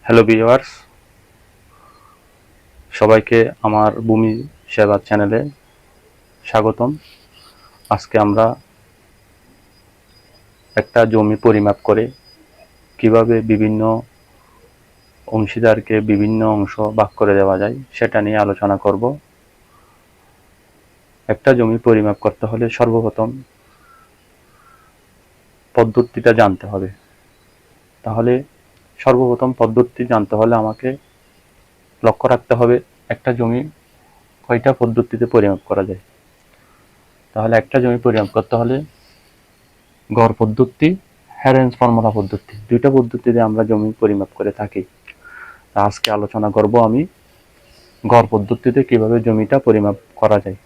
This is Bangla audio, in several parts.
হ্যালো ভিউয়ার্স, সবাইকে আমার ভূমি সেবা চ্যানেলে স্বাগতম। আজকে আমরা একটা জমি পরিমাপ করে কিভাবে বিভিন্ন অংশীদারকে বিভিন্ন অংশ ভাগ করে দেওয়া যায় সেটা নিয়ে আলোচনা করব। একটা জমি পরিমাপ করতে হলে সর্বপ্রথম পদ্ধতিটা জানতে হবে। তাহলে সর্বপ্রথম পদ্ধতি জানতে হলে আমাকে লক্ষ্য রাখতে হবে একটা জমি কয়টা পদ্ধতিতে পরিমাপ করা যায়। তাহলে একটা জমি পরিমাপ করতে হলে গড় পদ্ধতি, হ্যারেন্স ফর্মুলা পদ্ধতি, দুইটা পদ্ধতিতে আমরা জমি পরিমাপ করে থাকি। আজকে আলোচনা করব আমি গড় পদ্ধতিতে কিভাবে জমিটা পরিমাপ করা যায়।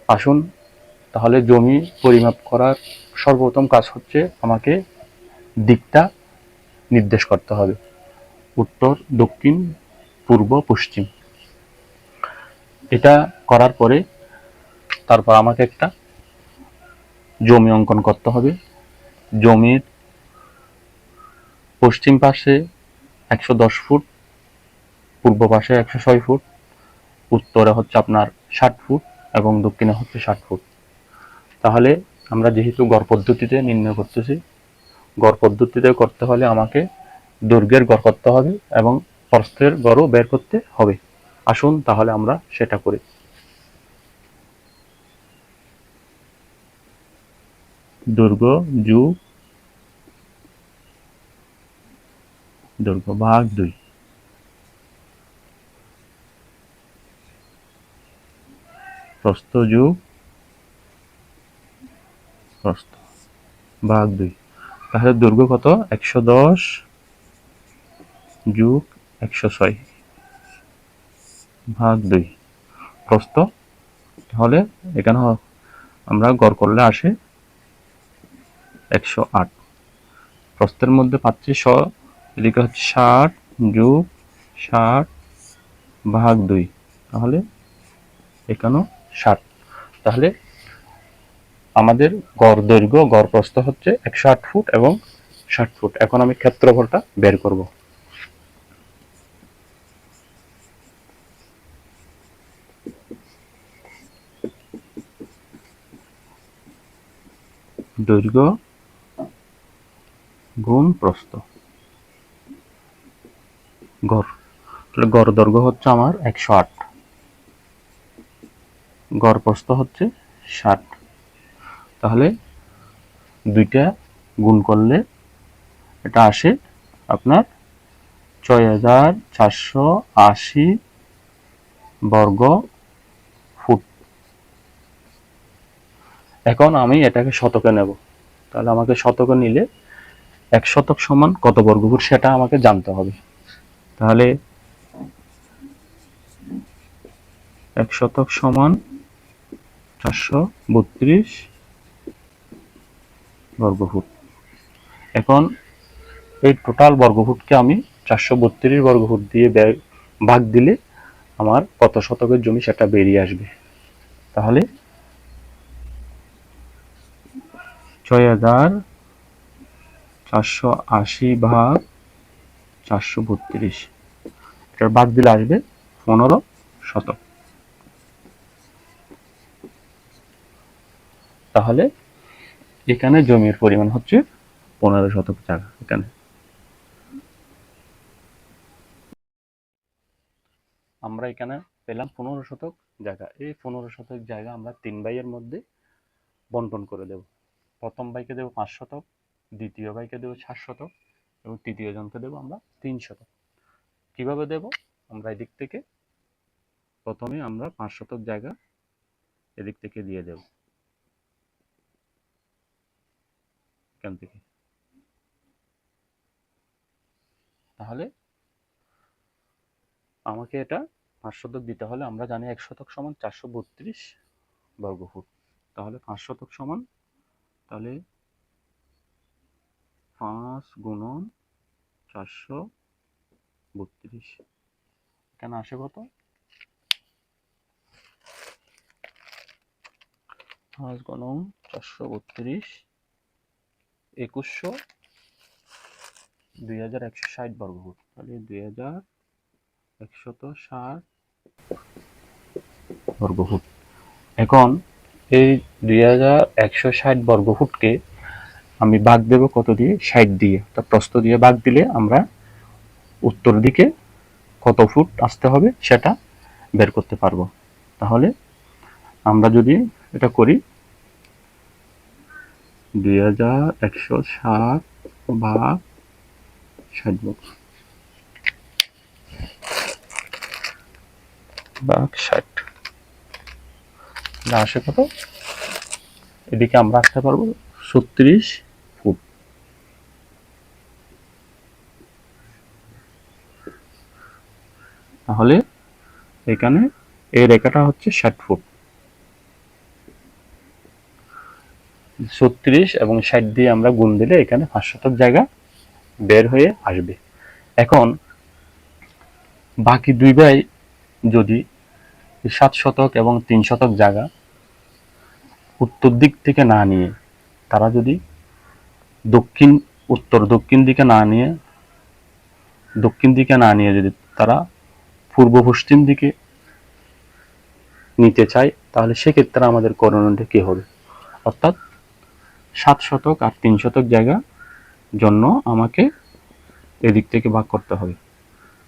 আসুন তাহলে জমি পরিমাপ করার সর্বপ্রথম কাজ হচ্ছে আমাকে দিকটা নির্দেশ করতে হবে, উত্তর, দক্ষিণ, পূর্ব, পশ্চিম। এটা করার পরে তারপর আমাকে একটা জমি অঙ্কন করতে হবে। জমির পশ্চিম পাশে 110 ফুট, পূর্ব পাশে 106 ফুট, উত্তরে হচ্ছে আপনার 60 ফুট এবং দক্ষিণে হচ্ছে 60 ফুট। তাহলে আমরা যেহেতু গড় পদ্ধতিতে নির্ণয় করতেছি, গড় পদ্ধতিতে করতে হলে আমাকে দৈর্ঘ্যের গড় করতে হবে এবং প্রস্থের গড়ও বের করতে হবে। আসুন তাহলে আমরা সেটা করি। দৈর্ঘ্য যোগ দৈর্ঘ্য ভাগ 2, প্রস্থ যোগ প্রস্থ ভাগ 2। তাহলে দৈর্ঘ্য কত? 110 যোগ 106 ভাগ 2, প্রস্থ। তাহলে এখানে আমরা গড় করলে আসে 108। প্রস্থের মধ্যে পাচ্ছি এদিকে হচ্ছে 60 যোগ 60 ভাগ 2, তাহলে এখানেও 60। তাহলে আমাদের গড় দৈর্ঘ্য গড় প্রস্থ হচ্ছে 108 ফুট এবং 60 ফুট। এখন আমি ক্ষেত্রফলটা বের করব। দৈর্ঘ্য গুণ প্রস্থ, গড়। তাহলে গড় দৈর্ঘ্য হচ্ছে আমার 108, গড় প্রস্থ হচ্ছে 60। তাহলে দুইটা গুণ করলে এটা আসে আপনার 6480 বর্গ ফুট। এখন আমি এটাকে শতকে নেব। তাহলে আমাকে শতকে নিলে 1 শতক সমান কত বর্গ ফুট সেটা আমাকে জানতে হবে। তাহলে 1 শতক সমান 432 বর্গ ফুট। এখন এই টোটাল বর্গ ফুটকে আমি 432 বর্গ ফুট দিয়ে ভাগ দিলে আমার কত শতকের জমি সেটা বেরিয়ে আসবে। তাহলে 6480 ভাগ 432, এটার ভাগ দিলে আসবে 15 শতক। তাহলে এখানে জমির পরিমাণ হচ্ছে 15 শতক জায়গা। এখানে আমরা এখানে পেলাম 15 শতক জায়গা। এই 15 শতক জায়গা আমরা 3 ভাইয়ের মধ্যে বন্টন করে দেব। প্রথম ভাইকে দেব 5 শতক, দ্বিতীয় ভাইকে দেব 7 শতক এবং তৃতীয় জনকে দেব আমরা 3 শতক। কিভাবে দেব? আমরা এদিক থেকে প্রথমে আমরা 5 শতক জায়গা এদিক থেকে দিয়ে দেব, এখান থেকে। তাহলে আমাকে এটা 5 শতক দিতে হলে আমরা জানি 1 শতক সমান 432 বর্গ ফুট। তাহলে 5 শতক সমান, তাহলে 5 গুণন 432, এখানে আসে কত? 5 গুণন 432, 2100 2160 বর্গফুট, তাহলে 2160 বর্গফুট। এখন এই 2160 বর্গফুটকে আমি ভাগ দেব কত দিয়ে? 60 দিয়ে। তা প্রস্থ দিয়ে ভাগ দিলে আমরা উত্তর দিকে কত ফুট আসতে হবে সেটা বের করতে পারবো। তাহলে আমরা যদি এটা করি, 2160 ভাগ 60 ভাগ 60 আসে কত? এদিকে আমরা আসতে পারবো 36 ফুট। তাহলে এখানে এই রেখাটা হচ্ছে 60 ফুট। 36 এবং 60 দিয়ে আমরা গুণ দিলে এখানে 5 শতক জায়গা বের হয়ে আসবে। এখন বাকি দুই ভাই যদি 7 শতক এবং 3 শতক জায়গা উত্তর দিক থেকে না নিয়ে, তারা যদি দক্ষিণ দিকে না নিয়ে যদি তারা পূর্ব পশ্চিম দিকে নিতে চায়, তাহলে সেক্ষেত্রে আমাদের করণীয়টা কি হবে? অর্থাৎ 7 শতক আর 3 শতক জায়গা জন্য আমাকে এদিক থেকে ভাগ করতে হবে।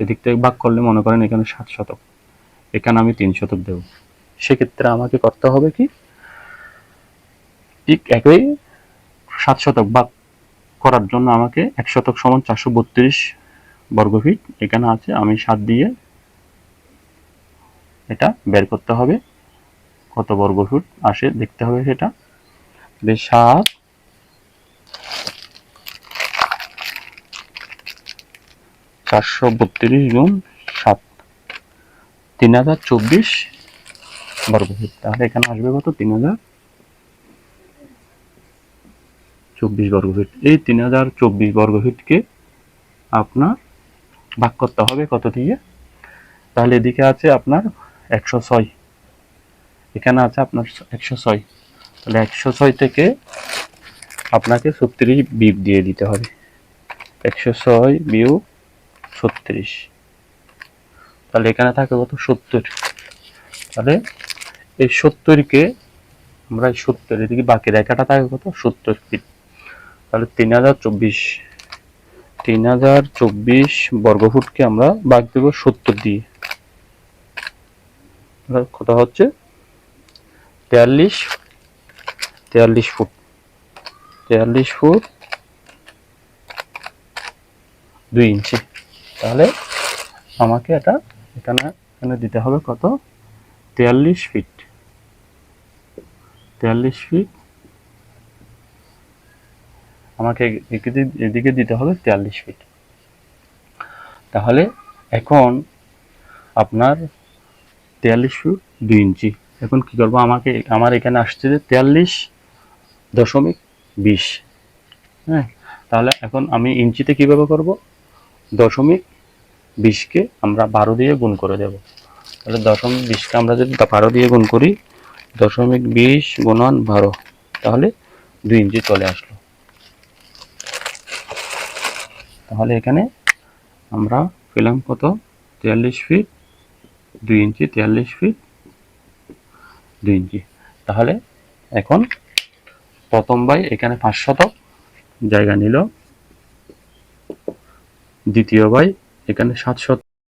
এদিক থেকে ভাগ করলে মনে করেন এখানে 7 শতক, এখানে আমি 3 শতক দেব। সেক্ষেত্রে আমাকে করতে হবে কি, ঠিক একই 7 শতক ভাগ করার জন্য আমাকে 1 শতক সমান 432 বর্গফিট এখানে আছে, আমি 7 দিয়ে এটা বের করতে হবে কত বর্গফুট আসে দেখতে হবে। সেটা 7 432 গুণ 7 3024 বর্গফিট। তাহলে এখানে আসবে কত? 3024 বর্গফিট। এই 3024 বর্গফিটকে আপনার ভাগ করতে হবে কত দিয়ে? তাহলে এদিকে আছে আপনার 106, এখানে আছে আপনার 106, তাহলে 106 থেকে আপনাকে 36 বিয়োগ দিয়ে দিতে হবে। 106 বিয়োগ 36, তাহলে এখানে থাকে কত? 70। তাহলে এই 70কে আমরা 70 এদিকে বাকি রেখাটা থাকে কত? 70 ফিট। তাহলে 3024 বর্গফুটকে আমরা ভাগ দেব 70 দিয়ে, কত হচ্ছে? 43 ফুট। 43 ফুট 2 ইঞ্চি। তাহলে আমাকে এটা এখানে দিতে হবে কত? 43 ফিট। 43 ফিট আমাকে এদিকে দিতে হবে 43 ফিট। তাহলে এখন আপনার 43 ফুট 2 ইঞ্চি। এখন কি করবো? আমার এখানে আসছে যে 43.20। হ্যাঁ, তাহলে এখন আমি ইঞ্চিতে কিভাবে করব? 0.20কে আমরা 12 দিয়ে গুণ করে দেব। তাহলে 0.20কে আমরা যদি 12 দিয়ে গুণ করি, 0.20 গুণন 12, তাহলে 2 ইঞ্চি চলে আসলো। তাহলে এখানে আমরা পেলাম কত? 43 ফিট 2 ইঞ্চি, 43 ফিট 2 ইঞ্চি। তাহলে এখন প্রথম ভাই এখানে 5 শতক জায়গা নিল, দ্বিতীয় ভাই এখানে 7 শতক